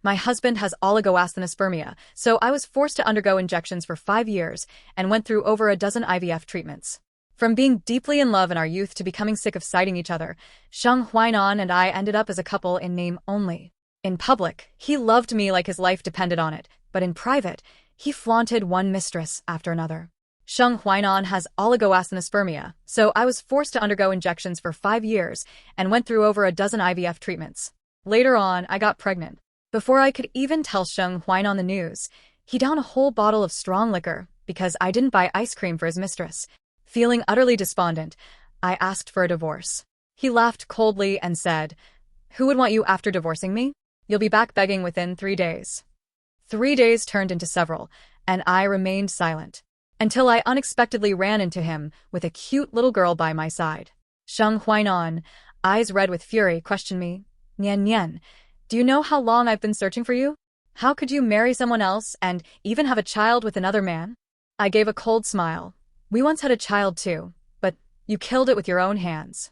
My husband has oligoasthenospermia, so I was forced to undergo injections for 5 years and went through over a dozen IVF treatments. From being deeply in love in our youth to becoming sick of sighting each other, Sheng Huainan and I ended up as a couple in name only. In public, he loved me like his life depended on it, but in private, he flaunted one mistress after another. Sheng Huainan has oligoasthenospermia, so I was forced to undergo injections for 5 years and went through over a dozen IVF treatments. Later on, I got pregnant. Before I could even tell Sheng Huainan the news, he downed a whole bottle of strong liquor because I didn't buy ice cream for his mistress. Feeling utterly despondent, I asked for a divorce. He laughed coldly and said, "Who would want you after divorcing me? You'll be back begging within 3 days." 3 days turned into several, and I remained silent. Until I unexpectedly ran into him with a cute little girl by my side. Sheng Huainan, eyes red with fury, questioned me. "Nian Nian, do you know how long I've been searching for you? How could you marry someone else and even have a child with another man?" I gave a cold smile. "We once had a child too, but you killed it with your own hands."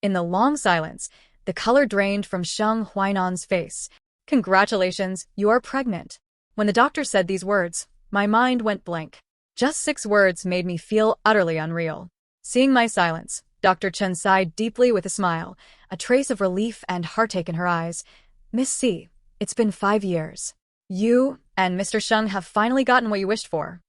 In the long silence, the color drained from Sheng Huainan's face. "Congratulations, you are pregnant." When the doctor said these words, my mind went blank. Just 6 words made me feel utterly unreal. Seeing my silence, Dr. Chen sighed deeply with a smile, a trace of relief and heartache in her eyes. "Miss C, it's been 5 years. You and Mr. Sheng have finally gotten what you wished for.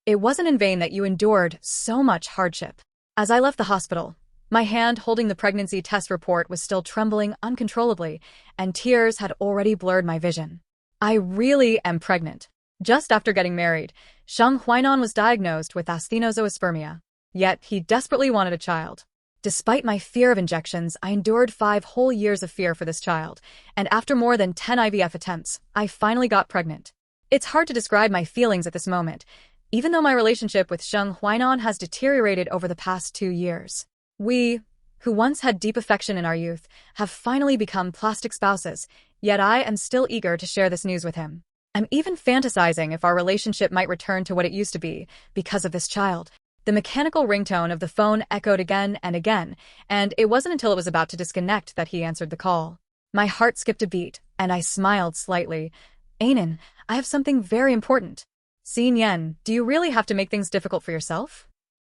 It wasn't in vain that you endured so much hardship." As I left the hospital, my hand holding the pregnancy test report was still trembling uncontrollably, and tears had already blurred my vision. I really am pregnant. Just after getting married, Sheng Huainan was diagnosed with asthenozoospermia. Yet he desperately wanted a child. Despite my fear of injections, I endured 5 whole years of fear for this child, and after more than 10 IVF attempts, I finally got pregnant. It's hard to describe my feelings at this moment, even though my relationship with Sheng Huainan has deteriorated over the past 2 years. We, who once had deep affection in our youth, have finally become plastic spouses, yet I am still eager to share this news with him. I'm even fantasizing if our relationship might return to what it used to be because of this child. The mechanical ringtone of the phone echoed again and again, and it wasn't until it was about to disconnect that he answered the call. My heart skipped a beat, and I smiled slightly. "Anan, I have something very important." "Si Nian, do you really have to make things difficult for yourself?"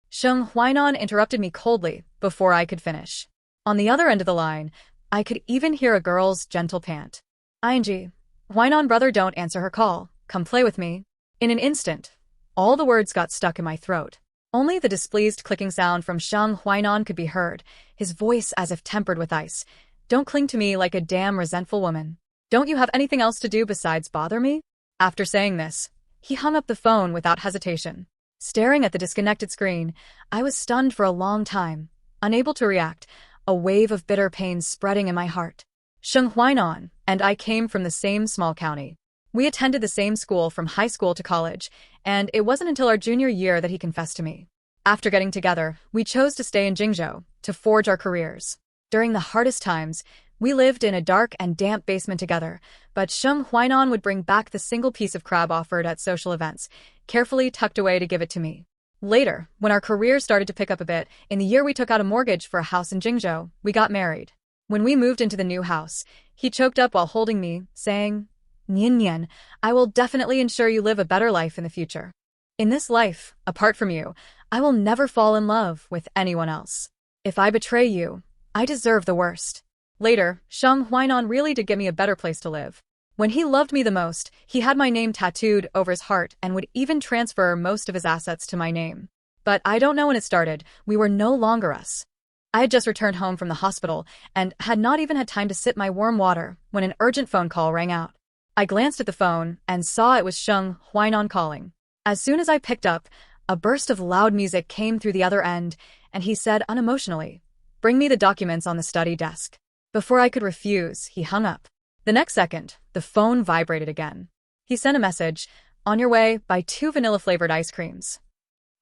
Sheng Huainan interrupted me coldly before I could finish. On the other end of the line, I could even hear a girl's gentle pant. "Ing. Huainan brother, don't answer her call. Come play with me." In an instant, all the words got stuck in my throat. Only the displeased clicking sound from Sheng Huainan could be heard, his voice as if tempered with ice. "Don't cling to me like a damn resentful woman. Don't you have anything else to do besides bother me?" After saying this, he hung up the phone without hesitation. Staring at the disconnected screen, I was stunned for a long time, unable to react, a wave of bitter pain spreading in my heart. Sheng Huainan and I came from the same small county. We attended the same school from high school to college, and it wasn't until our junior year that he confessed to me. After getting together, we chose to stay in Jingzhou to forge our careers. During the hardest times, we lived in a dark and damp basement together, but Sheng Huainan would bring back the single piece of crab offered at social events, carefully tucked away to give it to me. Later, when our careers started to pick up a bit, in the year we took out a mortgage for a house in Jingzhou, we got married. When we moved into the new house, he choked up while holding me, saying, "Nian Nian, I will definitely ensure you live a better life in the future. In this life, apart from you, I will never fall in love with anyone else. If I betray you, I deserve the worst." Later, Sheng Huainan really did give me a better place to live. When he loved me the most, he had my name tattooed over his heart and would even transfer most of his assets to my name. But I don't know when it started, we were no longer us. I had just returned home from the hospital and had not even had time to sip my warm water when an urgent phone call rang out. I glanced at the phone and saw it was Sheng Huainan calling. As soon as I picked up, a burst of loud music came through the other end, and he said unemotionally, "Bring me the documents on the study desk." Before I could refuse, he hung up. The next second, the phone vibrated again. He sent a message, "On your way, buy 2 vanilla-flavored ice creams."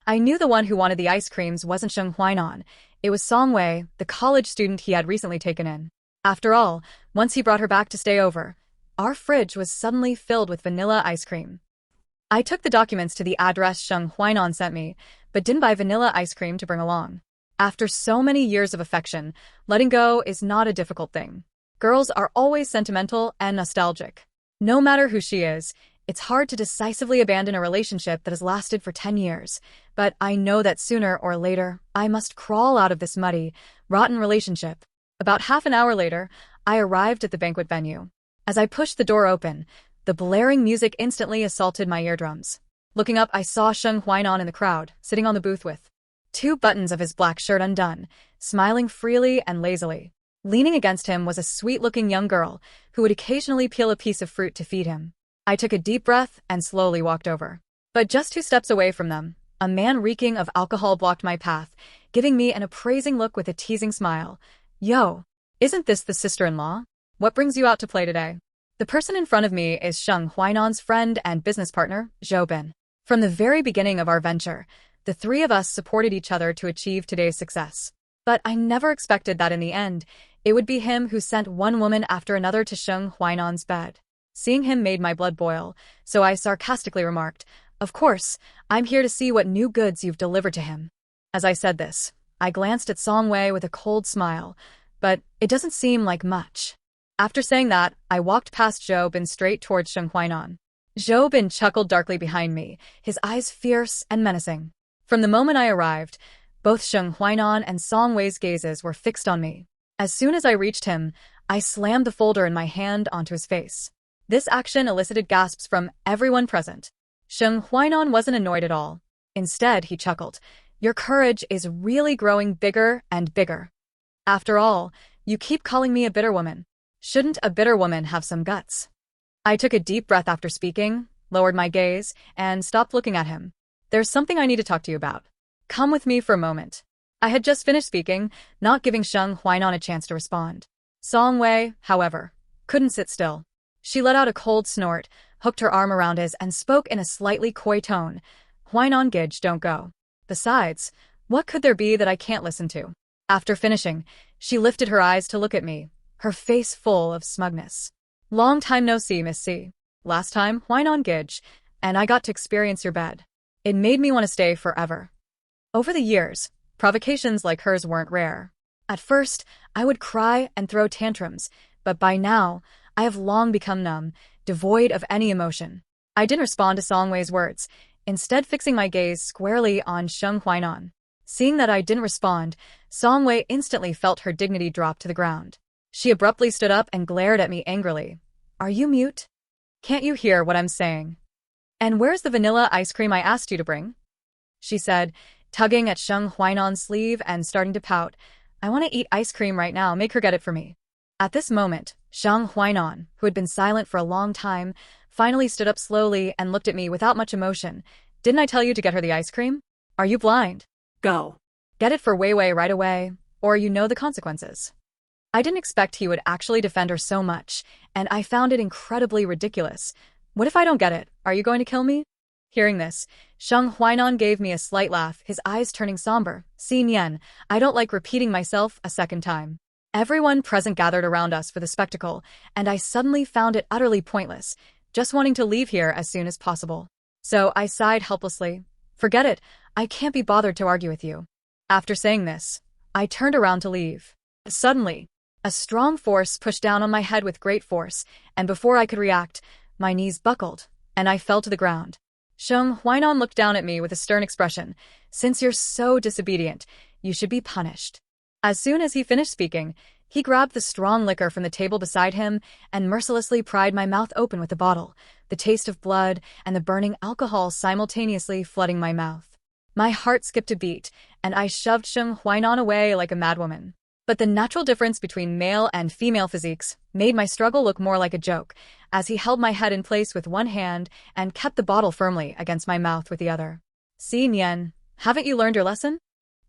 I knew the one who wanted the ice creams wasn't Sheng Huainan. It was Song Wei, the college student he had recently taken in. After all, once he brought her back to stay over, our fridge was suddenly filled with vanilla ice cream. I took the documents to the address Sheng Huainan sent me, but didn't buy vanilla ice cream to bring along. After so many years of affection, letting go is not a difficult thing. Girls are always sentimental and nostalgic. No matter who she is, it's hard to decisively abandon a relationship that has lasted for 10 years. But I know that sooner or later, I must crawl out of this muddy, rotten relationship. About half an hour later, I arrived at the banquet venue. As I pushed the door open, the blaring music instantly assaulted my eardrums. Looking up, I saw Sheng Huainan in the crowd, sitting on the booth with 2 buttons of his black shirt undone, smiling freely and lazily. Leaning against him was a sweet-looking young girl who would occasionally peel a piece of fruit to feed him. I took a deep breath and slowly walked over. But just 2 steps away from them, a man reeking of alcohol blocked my path, giving me an appraising look with a teasing smile. Yo, isn't this the sister-in-law? What brings you out to play today? The person in front of me is Sheng Huainan's friend and business partner, Zhou Bin. From the very beginning of our venture, the 3 of us supported each other to achieve today's success. But I never expected that in the end, it would be him who sent one woman after another to Sheng Huainan's bed. Seeing him made my blood boil, so I sarcastically remarked, "Of course, I'm here to see what new goods you've delivered to him." As I said this, I glanced at Song Wei with a cold smile, but it doesn't seem like much. After saying that, I walked past Zhou Bin straight towards Sheng Huainan. Zhou Bin chuckled darkly behind me, his eyes fierce and menacing. From the moment I arrived, both Sheng Huainan and Song Wei's gazes were fixed on me. As soon as I reached him, I slammed the folder in my hand onto his face. This action elicited gasps from everyone present. Sheng Huainan wasn't annoyed at all. Instead, he chuckled. "Your courage is really growing bigger and bigger. After all, you keep calling me a bitter woman. Shouldn't a bitter woman have some guts?" I took a deep breath after speaking, lowered my gaze, and stopped looking at him. "There's something I need to talk to you about. Come with me for a moment." I had just finished speaking, not giving Sheng Huainan a chance to respond. Song Wei, however, couldn't sit still. She let out a cold snort, hooked her arm around his, and spoke in a slightly coy tone. "Huainan Gage, don't go. Besides, what could there be that I can't listen to?" After finishing, she lifted her eyes to look at me, her face full of smugness. "Long time no see, Miss C. Last time, Huainan Gage, and I got to experience your bed. It made me want to stay forever." Over the years, provocations like hers weren't rare. At first, I would cry and throw tantrums, but by now, I have long become numb, devoid of any emotion. I didn't respond to Song Wei's words, instead fixing my gaze squarely on Sheng Huainan. Seeing that I didn't respond, Song Wei instantly felt her dignity drop to the ground. She abruptly stood up and glared at me angrily. "Are you mute? Can't you hear what I'm saying? And where's the vanilla ice cream I asked you to bring?" she said, tugging at Sheng Huainan's sleeve and starting to pout. "I want to eat ice cream right now, make her get it for me." At this moment, Sheng Huainan, who had been silent for a long time, finally stood up slowly and looked at me without much emotion. "Didn't I tell you to get her the ice cream? Are you blind? Go. Get it for Wei Wei right away, or you know the consequences." I didn't expect he would actually defend her so much, and I found it incredibly ridiculous. "What if I don't get it? Are you going to kill me?" Hearing this, Sheng Huainan gave me a slight laugh, his eyes turning somber. "See, Nian, I don't like repeating myself a second time." Everyone present gathered around us for the spectacle, and I suddenly found it utterly pointless, just wanting to leave here as soon as possible. So I sighed helplessly. "Forget it, I can't be bothered to argue with you." After saying this, I turned around to leave. Suddenly, a strong force pushed down on my head with great force, and before I could react, my knees buckled, and I fell to the ground. Sheng Huainan looked down at me with a stern expression. "Since you're so disobedient, you should be punished." As soon as he finished speaking, he grabbed the strong liquor from the table beside him and mercilessly pried my mouth open with the bottle, the taste of blood and the burning alcohol simultaneously flooding my mouth. My heart skipped a beat, and I shoved Sheng Huainan away like a madwoman. But the natural difference between male and female physiques made my struggle look more like a joke, as he held my head in place with one hand and kept the bottle firmly against my mouth with the other. "See, Nian, haven't you learned your lesson?"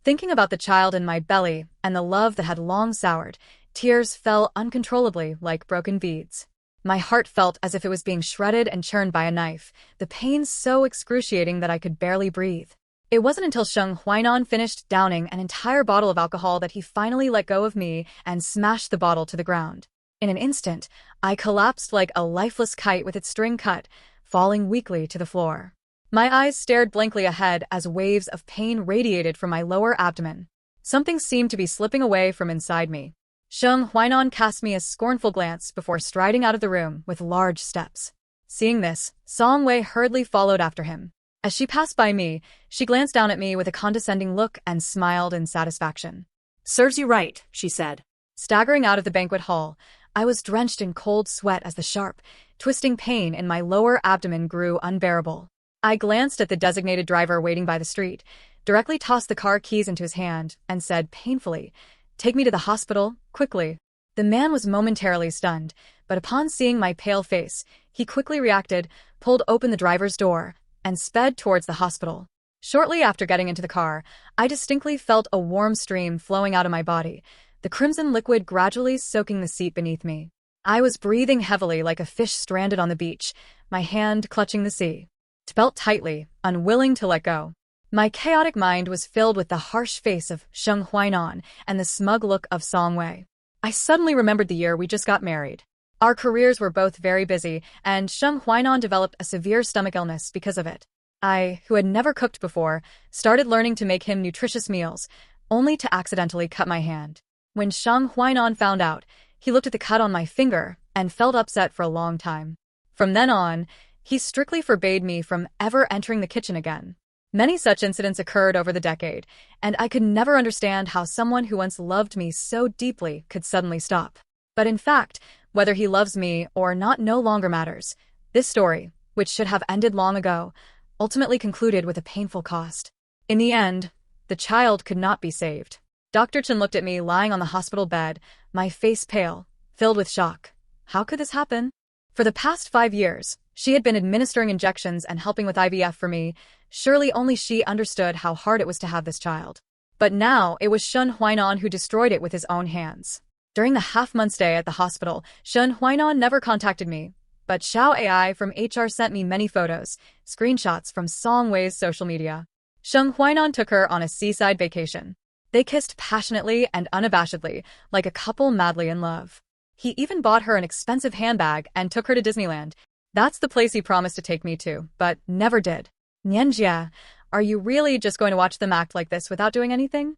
Thinking about the child in my belly and the love that had long soured, tears fell uncontrollably like broken beads. My heart felt as if it was being shredded and churned by a knife, the pain so excruciating that I could barely breathe. It wasn't until Sheng Huainan finished downing an entire bottle of alcohol that he finally let go of me and smashed the bottle to the ground. In an instant, I collapsed like a lifeless kite with its string cut, falling weakly to the floor. My eyes stared blankly ahead as waves of pain radiated from my lower abdomen. Something seemed to be slipping away from inside me. Sheng Huainan cast me a scornful glance before striding out of the room with large steps. Seeing this, Song Wei hurriedly followed after him. As she passed by me, she glanced down at me with a condescending look and smiled in satisfaction. "Serves you right," she said. Staggering out of the banquet hall, I was drenched in cold sweat as the sharp, twisting pain in my lower abdomen grew unbearable. I glanced at the designated driver waiting by the street, directly tossed the car keys into his hand, and said painfully, "Take me to the hospital, quickly." The man was momentarily stunned, but upon seeing my pale face, he quickly reacted, pulled open the driver's door, and sped towards the hospital. Shortly after getting into the car, I distinctly felt a warm stream flowing out of my body, the crimson liquid gradually soaking the seat beneath me. I was breathing heavily like a fish stranded on the beach, my hand clutching the seat belt tightly, unwilling to let go. My chaotic mind was filled with the harsh face of Sheng Huainan and the smug look of Song Wei. I suddenly remembered the year we just got married. Our careers were both very busy, and Sheng Huainan developed a severe stomach illness because of it. I, who had never cooked before, started learning to make him nutritious meals, only to accidentally cut my hand. When Sheng Huainan found out, he looked at the cut on my finger and felt upset for a long time. From then on, he strictly forbade me from ever entering the kitchen again. Many such incidents occurred over the decade, and I could never understand how someone who once loved me so deeply could suddenly stop. But in fact, whether he loves me or not no longer matters. This story, which should have ended long ago, ultimately concluded with a painful cost. In the end, the child could not be saved. Dr. Chen looked at me lying on the hospital bed, my face pale, filled with shock. How could this happen? For the past 5 years, she had been administering injections and helping with IVF for me. Surely only she understood how hard it was to have this child. But now it was Sheng Huainan who destroyed it with his own hands. During the half-month stay at the hospital, Sheng Huainan never contacted me, but Xiao AI from HR sent me many photos, screenshots from Song Wei's social media. Sheng Huainan took her on a seaside vacation. They kissed passionately and unabashedly, like a couple madly in love. He even bought her an expensive handbag and took her to Disneyland. That's the place he promised to take me to, but never did. Nianjia, are you really just going to watch them act like this without doing anything?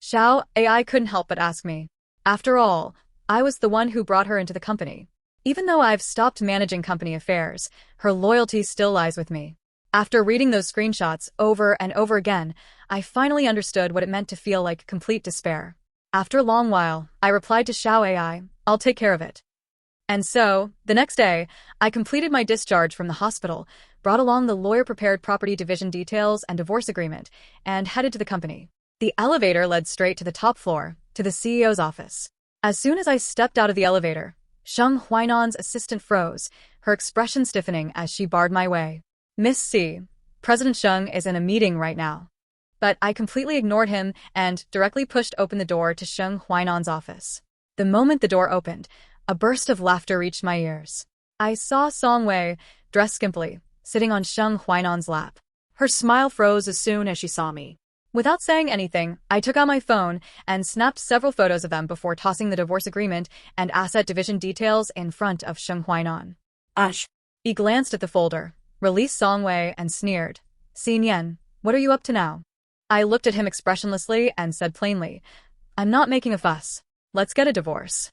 Xiao AI couldn't help but ask me. After all, I was the one who brought her into the company. Even though I've stopped managing company affairs, her loyalty still lies with me. After reading those screenshots over and over again, I finally understood what it meant to feel like complete despair. After a long while, I replied to Xiao AI, "I'll take care of it." And so, the next day, I completed my discharge from the hospital, brought along the lawyer-prepared property division details and divorce agreement, and headed to the company. The elevator led straight to the top floor, to the CEO's office. As soon as I stepped out of the elevator, Sheng Huainan's assistant froze, her expression stiffening as she barred my way. "Miss C, President Sheng is in a meeting right now." But I completely ignored him and directly pushed open the door to Sheng Huainan's office. The moment the door opened, a burst of laughter reached my ears. I saw Song Wei, dressed skimpily, sitting on Sheng Huainan's lap. Her smile froze as soon as she saw me. Without saying anything, I took out my phone and snapped several photos of them before tossing the divorce agreement and asset division details in front of Sheng Huainan. "Ush." He glanced at the folder, released Song Wei, and sneered. "Xin Yan, what are you up to now?" I looked at him expressionlessly and said plainly, "I'm not making a fuss. Let's get a divorce."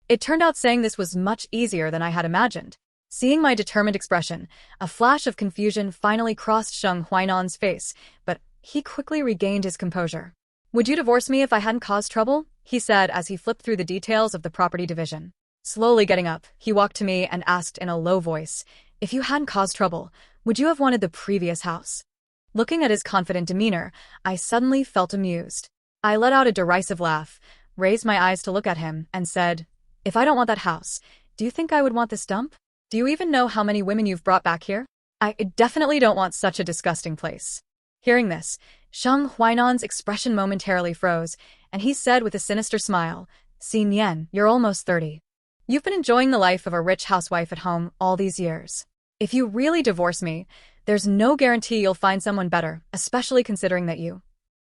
It turned out saying this was much easier than I had imagined. Seeing my determined expression, a flash of confusion finally crossed Sheng Huainan's face, but he quickly regained his composure. "Would you divorce me if I hadn't caused trouble?" he said as he flipped through the details of the property division. Slowly getting up, he walked to me and asked in a low voice, "If you hadn't caused trouble, would you have wanted the previous house?" Looking at his confident demeanor, I suddenly felt amused. I let out a derisive laugh, raised my eyes to look at him, and said, "If I don't want that house, do you think I would want this dump? Do you even know how many women you've brought back here? I definitely don't want such a disgusting place." Hearing this, Sheng Huainan's expression momentarily froze, and he said with a sinister smile, "Xin Yan, you're almost 30. You've been enjoying the life of a rich housewife at home all these years. If you really divorce me, there's no guarantee you'll find someone better, especially considering that you—"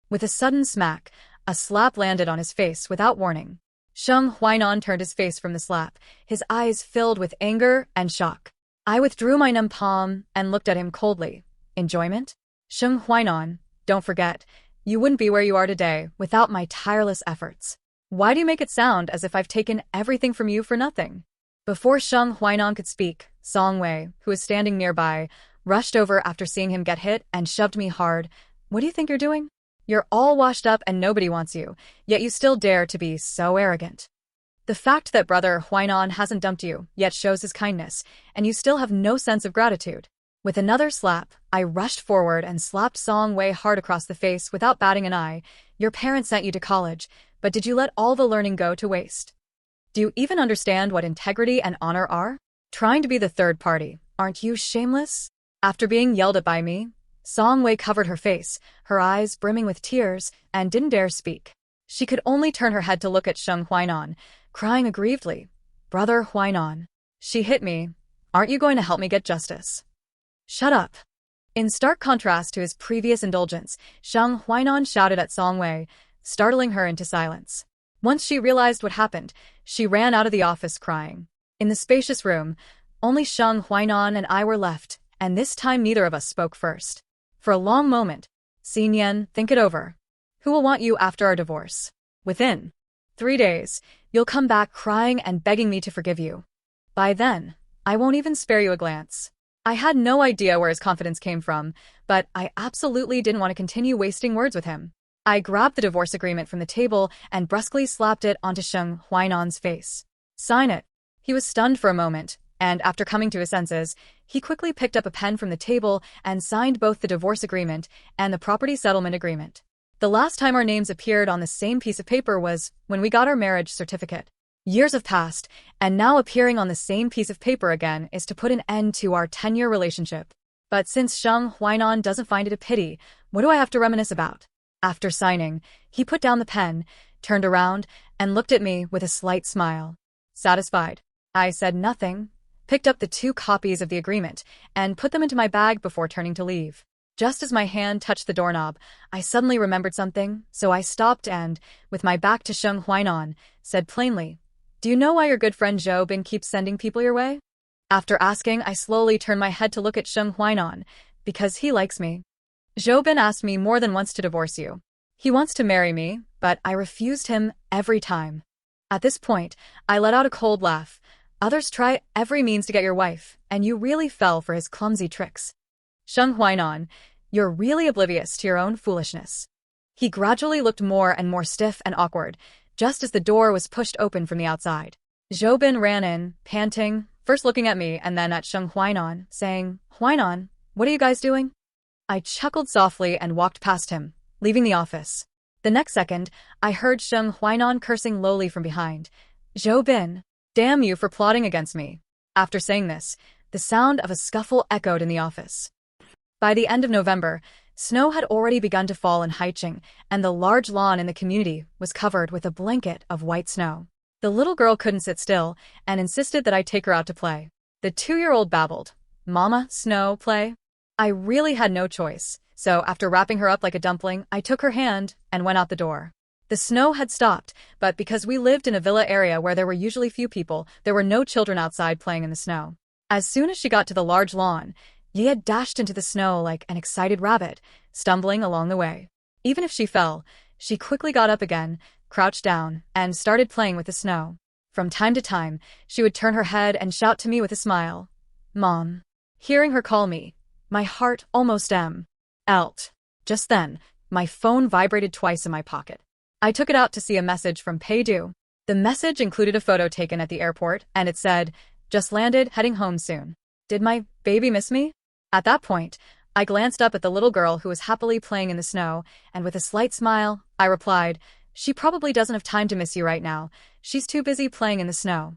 With a sudden smack, a slap landed on his face without warning. Sheng Huainan turned his face from the slap, his eyes filled with anger and shock. I withdrew my numb palm and looked at him coldly. "Enjoyment? Sheng Huainan, don't forget, you wouldn't be where you are today without my tireless efforts. Why do you make it sound as if I've taken everything from you for nothing? Before Sheng Huainan could speak, Song Wei, who was standing nearby, rushed over after seeing him get hit and shoved me hard. What do you think you're doing? You're all washed up and nobody wants you, yet you still dare to be so arrogant. The fact that brother Huainan hasn't dumped you yet shows his kindness, and you still have no sense of gratitude. With another slap, I rushed forward and slapped Song Wei hard across the face without batting an eye. Your parents sent you to college, but did you let all the learning go to waste? Do you even understand what integrity and honor are? Trying to be the third party, aren't you shameless? After being yelled at by me, Song Wei covered her face, her eyes brimming with tears, and didn't dare speak. She could only turn her head to look at Sheng Huainan, crying aggrievedly. Brother Huainan. She hit me. Aren't you going to help me get justice? Shut up. In stark contrast to his previous indulgence, Sheng Huainan shouted at Song Wei, startling her into silence. Once she realized what happened, she ran out of the office crying. In the spacious room, only Sheng Huainan and I were left, and this time neither of us spoke first. For a long moment, Xinyan, think it over. Who will want you after our divorce? Within 3 days, you'll come back crying and begging me to forgive you. By then, I won't even spare you a glance. I had no idea where his confidence came from, but I absolutely didn't want to continue wasting words with him. I grabbed the divorce agreement from the table and brusquely slapped it onto Sheng Huainan's face. Sign it. He was stunned for a moment, and after coming to his senses, he quickly picked up a pen from the table and signed both the divorce agreement and the property settlement agreement. The last time our names appeared on the same piece of paper was when we got our marriage certificate. Years have passed, and now appearing on the same piece of paper again is to put an end to our 10-year relationship. But since Sheng Huainan doesn't find it a pity, what do I have to reminisce about? After signing, he put down the pen, turned around, and looked at me with a slight smile. Satisfied? I said nothing, picked up the 2 copies of the agreement, and put them into my bag before turning to leave. Just as my hand touched the doorknob, I suddenly remembered something, so I stopped and, with my back to Sheng Huainan, said plainly, Do you know why your good friend Zhou Bin keeps sending people your way? After asking, I slowly turned my head to look at Sheng Huainan, because he likes me. Zhou Bin asked me more than once to divorce you. He wants to marry me, but I refused him every time. At this point, I let out a cold laugh. Others try every means to get your wife, and you really fell for his clumsy tricks. Sheng Huainan, you're really oblivious to your own foolishness. He gradually looked more and more stiff and awkward, just as the door was pushed open from the outside. Zhou Bin ran in, panting, first looking at me and then at Sheng Huainan, saying, Huainan, what are you guys doing? I chuckled softly and walked past him, leaving the office. The next second, I heard Sheng Huainan cursing lowly from behind. Zhou Bin, damn you for plotting against me. After saying this, the sound of a scuffle echoed in the office. By the end of November, snow had already begun to fall in Haicheng, and the large lawn in the community was covered with a blanket of white snow. The little girl couldn't sit still and insisted that I take her out to play. The 2-year-old babbled, Mama, snow, play? I really had no choice, so after wrapping her up like a dumpling, I took her hand and went out the door. The snow had stopped, but because we lived in a villa area where there were usually few people, there were no children outside playing in the snow. As soon as she got to the large lawn, Yi had dashed into the snow like an excited rabbit, stumbling along the way. Even if she fell, she quickly got up again, crouched down, and started playing with the snow. From time to time, she would turn her head and shout to me with a smile, Mom. Hearing her call me, my heart almost elt. Just then, my phone vibrated twice in my pocket. I took it out to see a message from Peidu. The message included a photo taken at the airport, and it said, Just landed, heading home soon. Did my baby miss me? At that point, I glanced up at the little girl who was happily playing in the snow, and with a slight smile, I replied, She probably doesn't have time to miss you right now. She's too busy playing in the snow.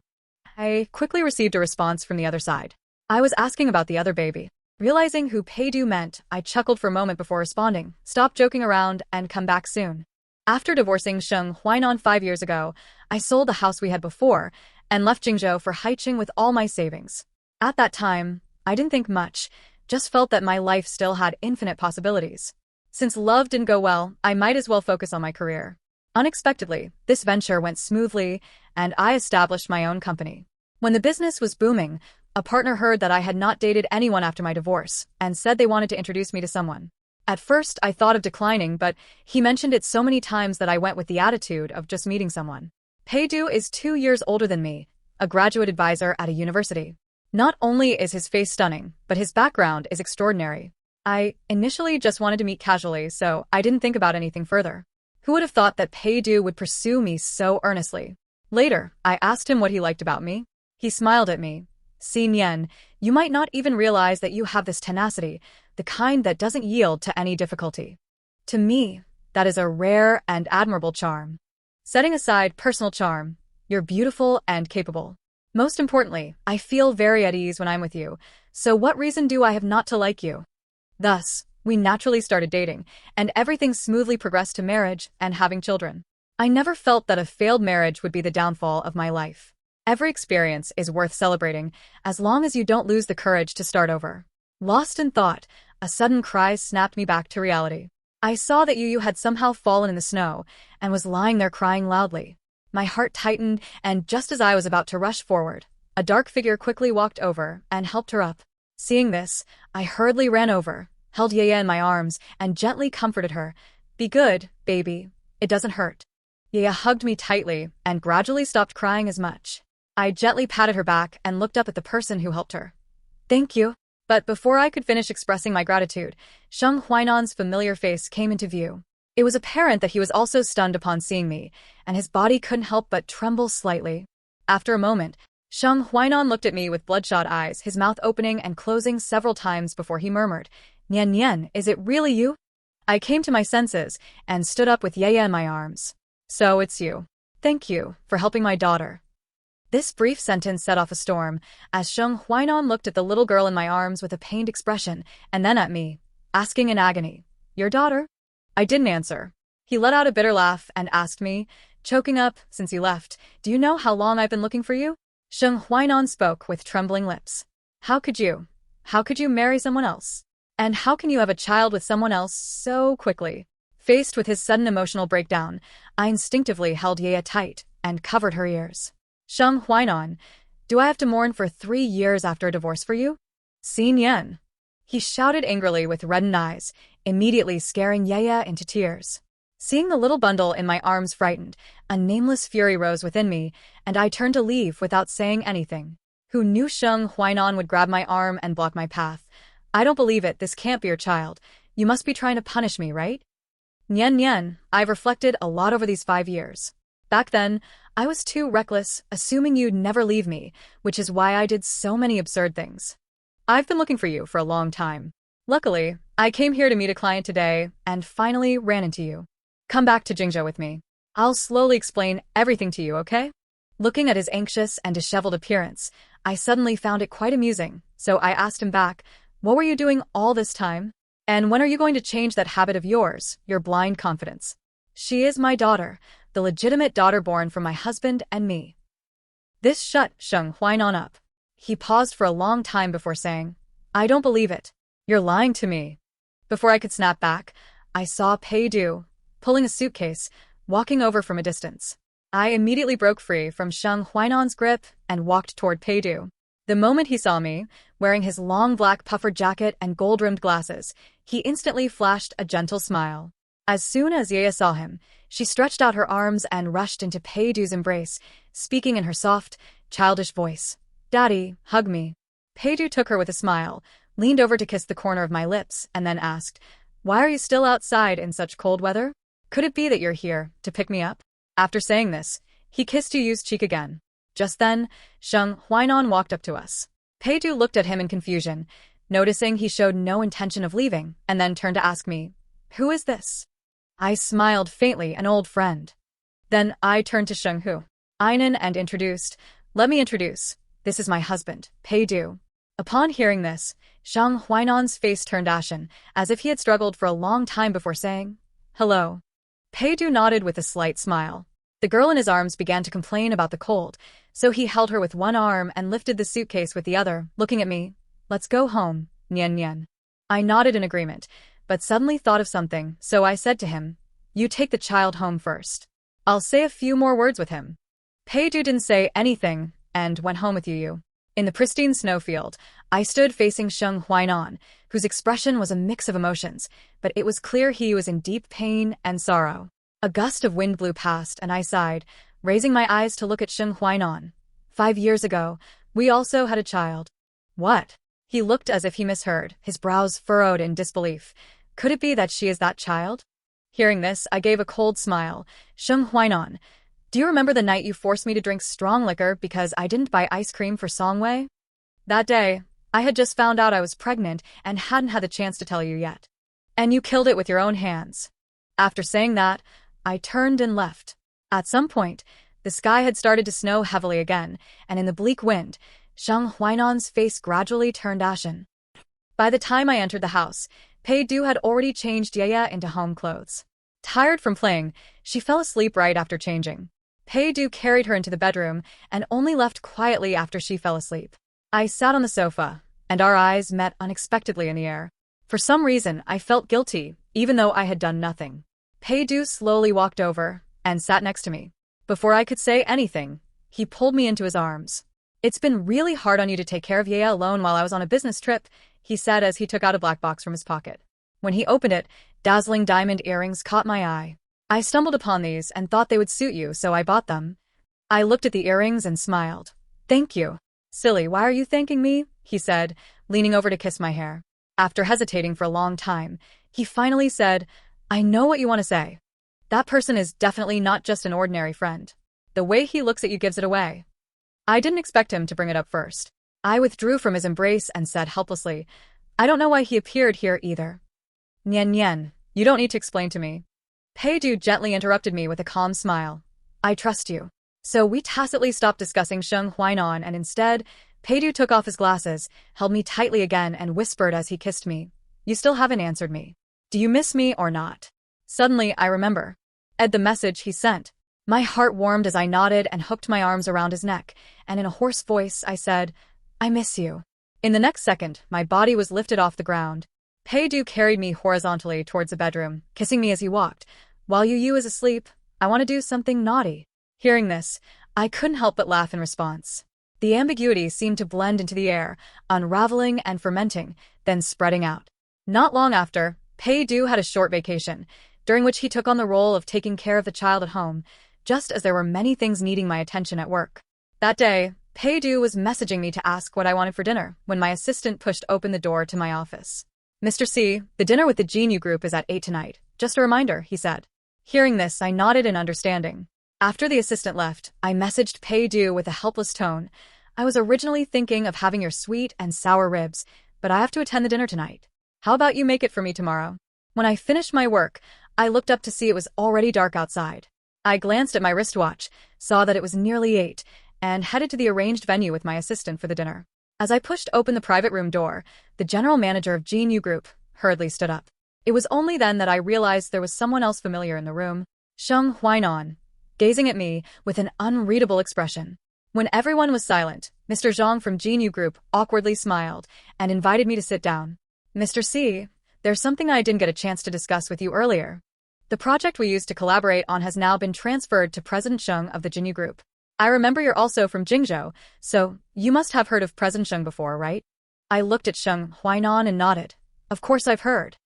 I quickly received a response from the other side. I was asking about the other baby. Realizing who Peidu meant, I chuckled for a moment before responding, Stop joking around and come back soon. After divorcing Sheng Huainan 5 years ago, I sold the house we had before and left Jingzhou for Haicheng with all my savings. At that time, I didn't think much, just felt that my life still had infinite possibilities. Since love didn't go well, I might as well focus on my career. Unexpectedly, this venture went smoothly, and I established my own company. When the business was booming, a partner heard that I had not dated anyone after my divorce and said they wanted to introduce me to someone. At first, I thought of declining, but he mentioned it so many times that I went with the attitude of just meeting someone. Pei-du is 2 years older than me, a graduate advisor at a university. Not only is his face stunning, but his background is extraordinary. I initially just wanted to meet casually, so I didn't think about anything further. Who would have thought that Pei-du would pursue me so earnestly? Later, I asked him what he liked about me. He smiled at me. "Si Nian, you might not even realize that you have this tenacity, the kind that doesn't yield to any difficulty. To me, that is a rare and admirable charm. Setting aside personal charm, you're beautiful and capable. Most importantly, I feel very at ease when I'm with you, so what reason do I have not to like you?" Thus, we naturally started dating, and everything smoothly progressed to marriage and having children. I never felt that a failed marriage would be the downfall of my life. Every experience is worth celebrating, as long as you don't lose the courage to start over. Lost in thought, a sudden cry snapped me back to reality. I saw that Yu had somehow fallen in the snow, and was lying there crying loudly. My heart tightened, and just as I was about to rush forward, a dark figure quickly walked over and helped her up. Seeing this, I hurriedly ran over, held Yaya in my arms, and gently comforted her. "Be good, baby. It doesn't hurt." Yaya hugged me tightly and gradually stopped crying as much. I gently patted her back and looked up at the person who helped her. "Thank you." But before I could finish expressing my gratitude, Sheng Huainan's familiar face came into view. It was apparent that he was also stunned upon seeing me, and his body couldn't help but tremble slightly. After a moment, Sheng Huainan looked at me with bloodshot eyes, his mouth opening and closing several times before he murmured, "Nian Nian, is it really you?" I came to my senses and stood up with Yaya in my arms. "So it's you. Thank you for helping my daughter." This brief sentence set off a storm, as Sheng Huainan looked at the little girl in my arms with a pained expression, and then at me, asking in agony, "Your daughter?" I didn't answer. He let out a bitter laugh and asked me, choking up, "Since you left, do you know how long I've been looking for you?" Sheng Huainan spoke with trembling lips. How could you? How could you marry someone else? And how can you have a child with someone else so quickly?" Faced with his sudden emotional breakdown, I instinctively held Yaya tight and covered her ears. "Sheng Huainan, do I have to mourn for 3 years after a divorce for you?" "Si Nian," he shouted angrily with reddened eyes, immediately scaring Yaya into tears. Seeing the little bundle in my arms frightened, a nameless fury rose within me, and I turned to leave without saying anything. Who knew Sheng Huainan would grab my arm and block my path? "I don't believe it, this can't be your child. You must be trying to punish me, right?" "Nian Nian, I've reflected a lot over these 5 years. Back then, I was too reckless, assuming you'd never leave me, which is why I did so many absurd things. I've been looking for you for a long time. Luckily, I came here to meet a client today, and finally ran into you. Come back to Jingzhou with me. I'll slowly explain everything to you, okay?" Looking at his anxious and disheveled appearance, I suddenly found it quite amusing, so I asked him back, "What were you doing all this time? And when are you going to change that habit of yours, your blind confidence?" "She is my daughter, the legitimate daughter born from my husband and me." This shut Sheng Huainan up. He paused for a long time before saying, "I don't believe it. You're lying to me." Before I could snap back, I saw Pei-du, pulling a suitcase, walking over from a distance. I immediately broke free from Sheng Huainan's grip and walked toward Pei-du. The moment he saw me, wearing his long black puffer jacket and gold-rimmed glasses, he instantly flashed a gentle smile. As soon as Yaya saw him, she stretched out her arms and rushed into Pei-du's embrace, speaking in her soft, childish voice. "Daddy, hug me." Pei-du took her with a smile, leaned over to kiss the corner of my lips, and then asked, "Why are you still outside in such cold weather? Could it be that you're here to pick me up?" After saying this, he kissed Yu's cheek again. Just then, Sheng Huainan walked up to us. Pei-du looked at him in confusion, noticing he showed no intention of leaving, and then turned to ask me, "Who is this?" I smiled faintly, "An old friend." Then I turned to Sheng Huainan and introduced, "Let me introduce. This is my husband, Pei-du." Upon hearing this, Sheng Huainan's face turned ashen, as if he had struggled for a long time before saying, "Hello." Pei-du nodded with a slight smile. The girl in his arms began to complain about the cold, so he held her with one arm and lifted the suitcase with the other, looking at me. "Let's go home, Nian Nian." I nodded in agreement, but suddenly thought of something, so I said to him, "You take the child home first. I'll say a few more words with him." Pei-du didn't say anything and went home with Yu. In the pristine snowfield, I stood facing Sheng Huainan, whose expression was a mix of emotions, but it was clear he was in deep pain and sorrow. A gust of wind blew past, and I sighed, raising my eyes to look at Sheng Huainan. 5 years ago, we also had a child. What? He looked as if he misheard, his brows furrowed in disbelief. Could it be that she is that child? Hearing this, I gave a cold smile. Sheng Huainan, do you remember the night you forced me to drink strong liquor because I didn't buy ice cream for Songwei? That day, I had just found out I was pregnant and hadn't had the chance to tell you yet. And you killed it with your own hands. After saying that, I turned and left. At some point, the sky had started to snow heavily again, and in the bleak wind, Sheng Huainan's face gradually turned ashen. By the time I entered the house, Pei Du had already changed Yaya into home clothes. Tired from playing, she fell asleep right after changing. Pei Du carried her into the bedroom and only left quietly after she fell asleep. I sat on the sofa, and our eyes met unexpectedly in the air. For some reason, I felt guilty, even though I had done nothing. Pei Du slowly walked over and sat next to me. Before I could say anything, he pulled me into his arms. It's been really hard on you to take care of Yaya alone while I was on a business trip, he said as he took out a black box from his pocket. When he opened it, dazzling diamond earrings caught my eye. I stumbled upon these and thought they would suit you, so I bought them. I looked at the earrings and smiled. Thank you. Silly, why are you thanking me? He said, leaning over to kiss my hair. After hesitating for a long time, he finally said, I know what you want to say. That person is definitely not just an ordinary friend. The way he looks at you gives it away. I didn't expect him to bring it up first. I withdrew from his embrace and said helplessly, I don't know why he appeared here either. Nian Nian, you don't need to explain to me. Pei Du gently interrupted me with a calm smile. I trust you. So we tacitly stopped discussing Sheng Huainan and instead, Pei Du took off his glasses, held me tightly again and whispered as he kissed me. You still haven't answered me. Do you miss me or not? Suddenly, I remember. The message he sent. My heart warmed as I nodded and hooked my arms around his neck, and in a hoarse voice, I said, I miss you. In the next second, my body was lifted off the ground. Pei Du carried me horizontally towards the bedroom, kissing me as he walked. While Yu is asleep, I want to do something naughty. Hearing this, I couldn't help but laugh in response. The ambiguity seemed to blend into the air, unraveling and fermenting, then spreading out. Not long after, Pei Du had a short vacation, during which he took on the role of taking care of the child at home, just as there were many things needing my attention at work. That day, Pei Du was messaging me to ask what I wanted for dinner when my assistant pushed open the door to my office. Mr. C, the dinner with the Jinyu group is at 8 tonight. Just a reminder, he said. Hearing this, I nodded in understanding. After the assistant left, I messaged Pei Du with a helpless tone. I was originally thinking of having your sweet and sour ribs, but I have to attend the dinner tonight. How about you make it for me tomorrow? When I finished my work, I looked up to see it was already dark outside. I glanced at my wristwatch, saw that it was nearly 8, and headed to the arranged venue with my assistant for the dinner. As I pushed open the private room door, the general manager of Jinyu Group hurriedly stood up. It was only then that I realized there was someone else familiar in the room, Sheng Huainan, gazing at me with an unreadable expression. When everyone was silent, Mr. Zhang from Jinyu Group awkwardly smiled and invited me to sit down. Mr. C, there's something I didn't get a chance to discuss with you earlier. The project we used to collaborate on has now been transferred to President Sheng of the Jinyu Group. I remember you're also from Jingzhou, so you must have heard of President Sheng before, right? I looked at Sheng Huainan and nodded. Of course I've heard.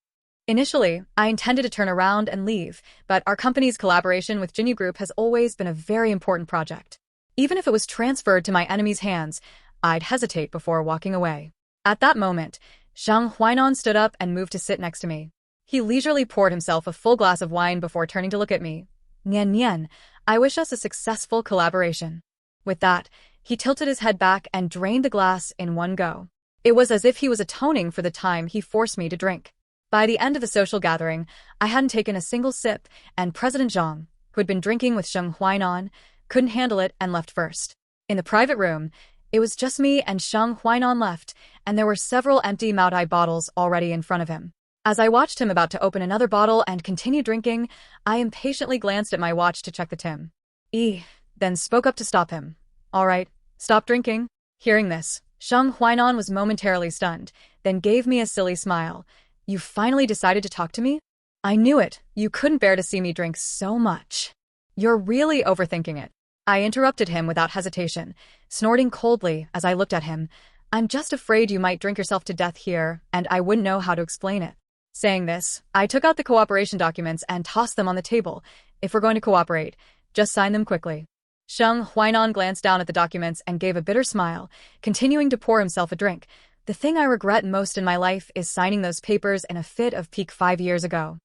Initially, I intended to turn around and leave, but our company's collaboration with Jinyu Group has always been a very important project. Even if it was transferred to my enemy's hands, I'd hesitate before walking away. At that moment, Sheng Huainan stood up and moved to sit next to me. He leisurely poured himself a full glass of wine before turning to look at me. Nian Nian, I wish us a successful collaboration. With that, he tilted his head back and drained the glass in one go. It was as if he was atoning for the time he forced me to drink. By the end of the social gathering, I hadn't taken a single sip, and President Zhang, who had been drinking with Sheng Huainan, couldn't handle it and left first. In the private room, it was just me and Sheng Huainan left, and there were several empty Maotai bottles already in front of him. As I watched him about to open another bottle and continue drinking, I impatiently glanced at my watch to check the time. Then spoke up to stop him. All right, stop drinking. Hearing this, Sheng Huainan was momentarily stunned, then gave me a silly smile. You finally decided to talk to me? I knew it. You couldn't bear to see me drink so much. You're really overthinking it. I interrupted him without hesitation, snorting coldly as I looked at him. I'm just afraid you might drink yourself to death here, and I wouldn't know how to explain it. Saying this, I took out the cooperation documents and tossed them on the table. If we're going to cooperate, just sign them quickly. Sheng Huainan glanced down at the documents and gave a bitter smile, continuing to pour himself a drink. The thing I regret most in my life is signing those papers in a fit of pique 5 years ago.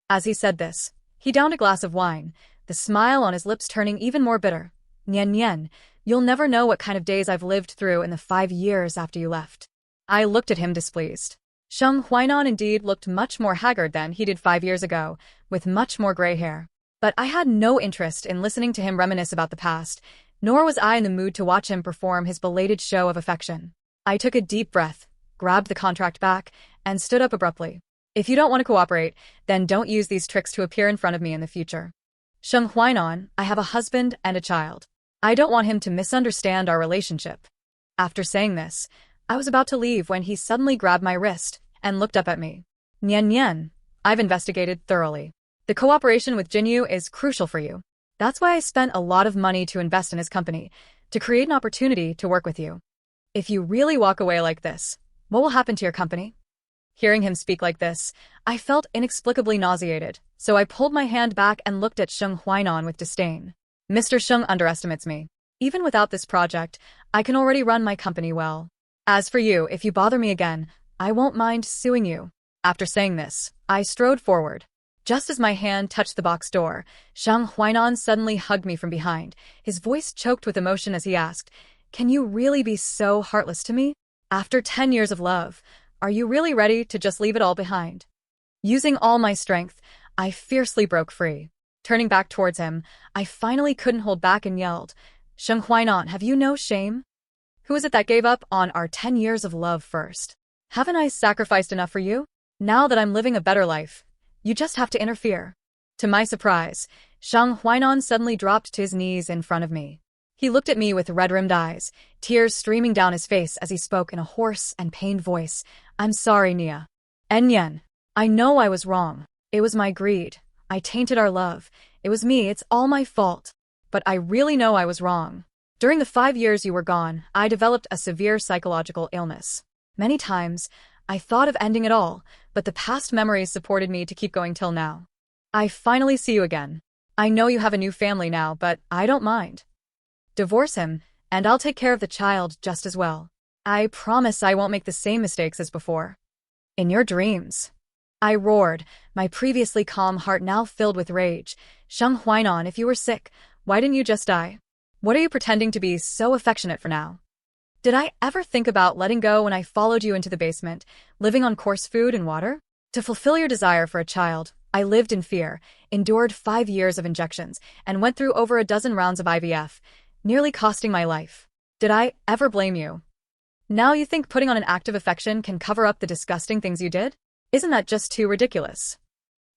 As he said this, he downed a glass of wine, the smile on his lips turning even more bitter. Nian Nian, you'll never know what kind of days I've lived through in the 5 years after you left. I looked at him displeased. Sheng Huainan indeed looked much more haggard than he did 5 years ago, with much more gray hair. But I had no interest in listening to him reminisce about the past, nor was I in the mood to watch him perform his belated show of affection. I took a deep breath, grabbed the contract back, and stood up abruptly. If you don't want to cooperate, then don't use these tricks to appear in front of me in the future. Sheng Huainan, I have a husband and a child. I don't want him to misunderstand our relationship. After saying this, I was about to leave when he suddenly grabbed my wrist and looked up at me. Nian Nian, I've investigated thoroughly. The cooperation with Jinyu is crucial for you. That's why I spent a lot of money to invest in his company, to create an opportunity to work with you. If you really walk away like this, what will happen to your company? Hearing him speak like this, I felt inexplicably nauseated, so I pulled my hand back and looked at Sheng Huainan with disdain. Mr. Sheng underestimates me. Even without this project, I can already run my company well. As for you, if you bother me again, I won't mind suing you. After saying this, I strode forward. Just as my hand touched the box door, Sheng Huainan suddenly hugged me from behind, his voice choked with emotion as he asked, "Can you really be so heartless to me? After 10 years of love, are you really ready to just leave it all behind?" Using all my strength, I fiercely broke free. Turning back towards him, I finally couldn't hold back and yelled, "Sheng Huainan, have you no shame? Who is it that gave up on our 10 years of love first? Haven't I sacrificed enough for you? Now that I'm living a better life, you just have to interfere." To my surprise, Sheng Huainan suddenly dropped to his knees in front of me. He looked at me with red-rimmed eyes, tears streaming down his face as he spoke in a hoarse and pained voice. "I'm sorry, Nia. Enyen. I know I was wrong. It was my greed. I tainted our love. It was me, it's all my fault. But I really know I was wrong. During the 5 years you were gone, I developed a severe psychological illness. Many times, I thought of ending it all, but the past memories supported me to keep going till now. I finally see you again. I know you have a new family now, but I don't mind. Divorce him, and I'll take care of the child just as well. I promise I won't make the same mistakes as before." "In your dreams." I roared, my previously calm heart now filled with rage. "Sheng Huainan, if you were sick, why didn't you just die? What are you pretending to be so affectionate for now? Did I ever think about letting go when I followed you into the basement, living on coarse food and water? To fulfill your desire for a child, I lived in fear, endured 5 years of injections, and went through over a dozen rounds of IVF, nearly costing my life. Did I ever blame you? Now you think putting on an act of affection can cover up the disgusting things you did? Isn't that just too ridiculous?"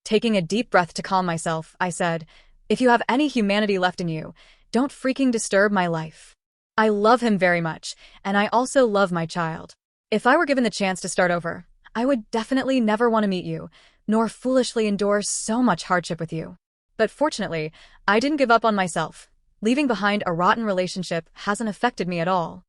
Taking a deep breath to calm myself, I said, "If you have any humanity left in you, don't freaking disturb my life. I love him very much, and I also love my child. If I were given the chance to start over, I would definitely never want to meet you, nor foolishly endure so much hardship with you. But fortunately, I didn't give up on myself. Leaving behind a rotten relationship hasn't affected me at all."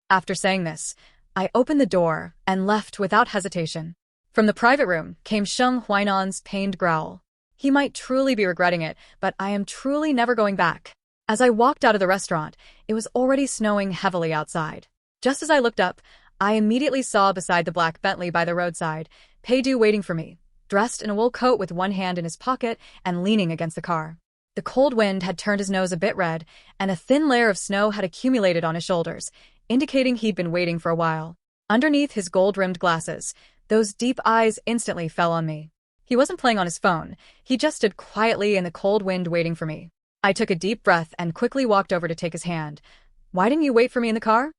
After saying this, I opened the door and left without hesitation. From the private room came Sheng Huainan's pained growl. He might truly be regretting it, but I am truly never going back. As I walked out of the restaurant, it was already snowing heavily outside. Just as I looked up, I immediately saw beside the black Bentley by the roadside, Peidu waiting for me, dressed in a wool coat with one hand in his pocket and leaning against the car. The cold wind had turned his nose a bit red, and a thin layer of snow had accumulated on his shoulders, indicating he'd been waiting for a while. Underneath his gold-rimmed glasses, those deep eyes instantly fell on me. He wasn't playing on his phone, he just stood quietly in the cold wind waiting for me. I took a deep breath and quickly walked over to take his hand. "Why didn't you wait for me in the car?"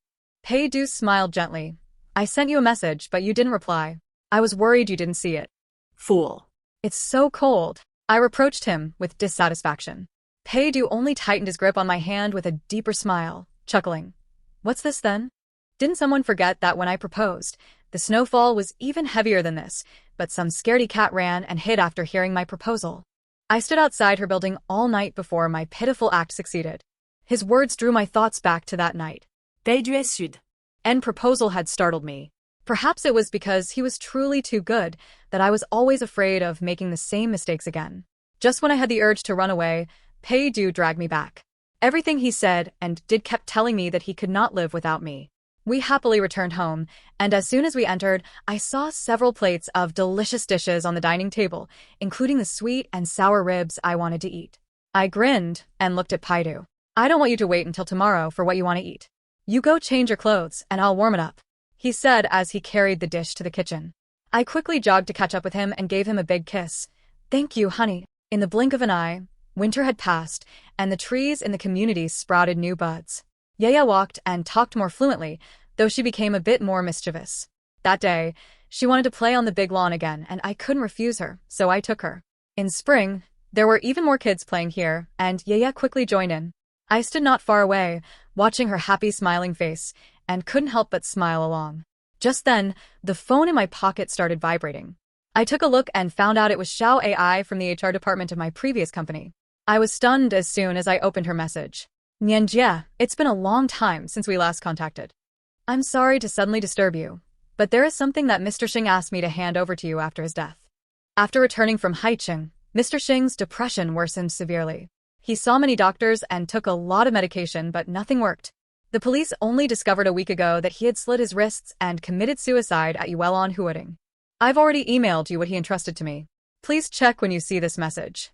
Peidu smiled gently. "I sent you a message, but you didn't reply. I was worried you didn't see it." Fool. "It's so cold," I reproached him with dissatisfaction. Peidu only tightened his grip on my hand with a deeper smile, chuckling. "What's this then? Didn't someone forget that when I proposed, the snowfall was even heavier than this, but some scaredy cat ran and hid after hearing my proposal? I stood outside her building all night before my pitiful act succeeded. His words drew my thoughts back to that night. Pays du Sud. End proposal had startled me. Perhaps it was because he was truly too good that I was always afraid of making the same mistakes again. Just when I had the urge to run away, Pays du dragged me back. Everything he said and did kept telling me that he could not live without me. We happily returned home, and as soon as we entered, I saw several plates of delicious dishes on the dining table, including the sweet and sour ribs I wanted to eat. I grinned and looked at Pays du. I don't want you to wait until tomorrow for what you want to eat. You go change your clothes and I'll warm it up, he said as he carried the dish to the kitchen. I quickly jogged to catch up with him and gave him a big kiss. Thank you, honey. In the blink of an eye, winter had passed, and the trees in the community sprouted new buds. Yaya walked and talked more fluently, though she became a bit more mischievous. That day, she wanted to play on the big lawn again, and I couldn't refuse her, so I took her. In spring, there were even more kids playing here, and Yaya quickly joined in. I stood not far away, watching her happy smiling face, and couldn't help but smile along. Just then, the phone in my pocket started vibrating. I took a look and found out it was Xiao AI from the HR department of my previous company. I was stunned as soon as I opened her message. Nianjie, it's been a long time since we last contacted. I'm sorry to suddenly disturb you, but there is something that Mr. Xing asked me to hand over to you after his death. After returning from Haicheng, Mr. Xing's depression worsened severely. He saw many doctors and took a lot of medication, but nothing worked. The police only discovered a week ago that he had slit his wrists and committed suicide at Yuelon Huading. I've already emailed you what he entrusted to me. Please check when you see this message.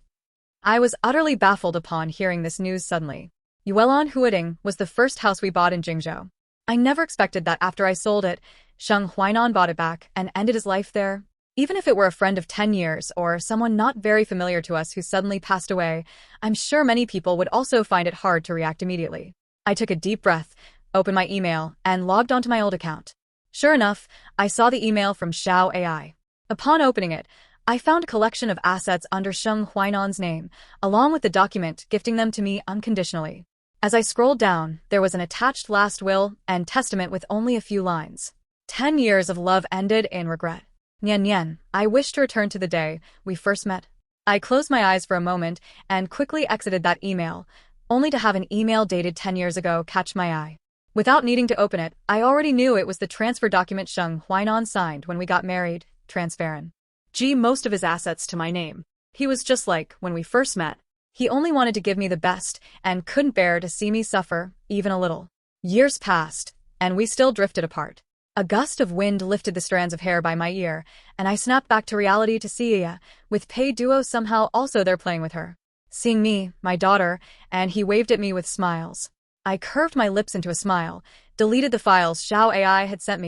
I was utterly baffled upon hearing this news suddenly. Yuelon Huading was the first house we bought in Jingzhou. I never expected that after I sold it, Sheng Huainan bought it back and ended his life there. Even if it were a friend of 10 years or someone not very familiar to us who suddenly passed away, I'm sure many people would also find it hard to react immediately. I took a deep breath, opened my email, and logged onto my old account. Sure enough, I saw the email from Xiao AI. Upon opening it, I found a collection of assets under Sheng Huainan's name, along with the document gifting them to me unconditionally. As I scrolled down, there was an attached last will and testament with only a few lines. 10 years of love ended in regret. Nian Nian, I wish to return to the day we first met. I closed my eyes for a moment and quickly exited that email, only to have an email dated 10 years ago catch my eye. Without needing to open it, I already knew it was the transfer document Sheng Huainan signed when we got married, transferring most of his assets to my name. He was just like when we first met. He only wanted to give me the best and couldn't bear to see me suffer, even a little. Years passed, and we still drifted apart. A gust of wind lifted the strands of hair by my ear, and I snapped back to reality to see Iya, with Pays du somehow also there playing with her. Seeing me, my daughter, and he waved at me with smiles. I curved my lips into a smile, deleted the files Xiao AI had sent me,